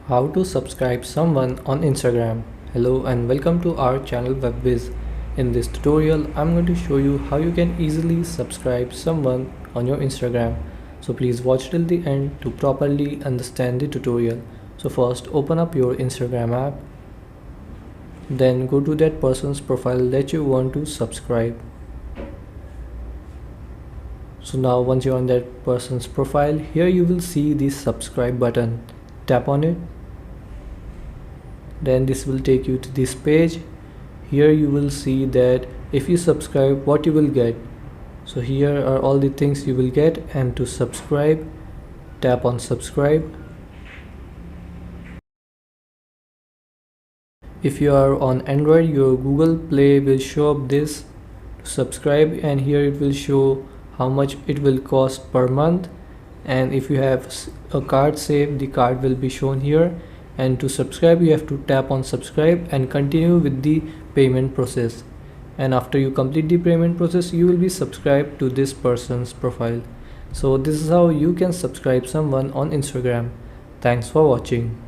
How to subscribe someone on Instagram. Hello and welcome to our channel Whizz. In this tutorial, I'm going to show you how you can easily subscribe someone on your Instagram. So please watch till the end to properly understand the tutorial. So first open up your Instagram app. Then go to that person's profile that you want to subscribe. So now once you're on that person's profile, here you will see the subscribe button. Tap on it. Then this will take you to this page. Here you will see that if you subscribe, what you will get. So here are all the things you will get, and to subscribe, tap on subscribe. If you are on Android, your Google Play will show up this to subscribe, and here it will show how much it will cost per month. And if you have a card saved, the card will be shown here. And to subscribe, you have to tap on subscribe and continue with the payment process. And after you complete the payment process, you will be subscribed to this person's profile. So this is how you can subscribe someone on Instagram. Thanks for watching.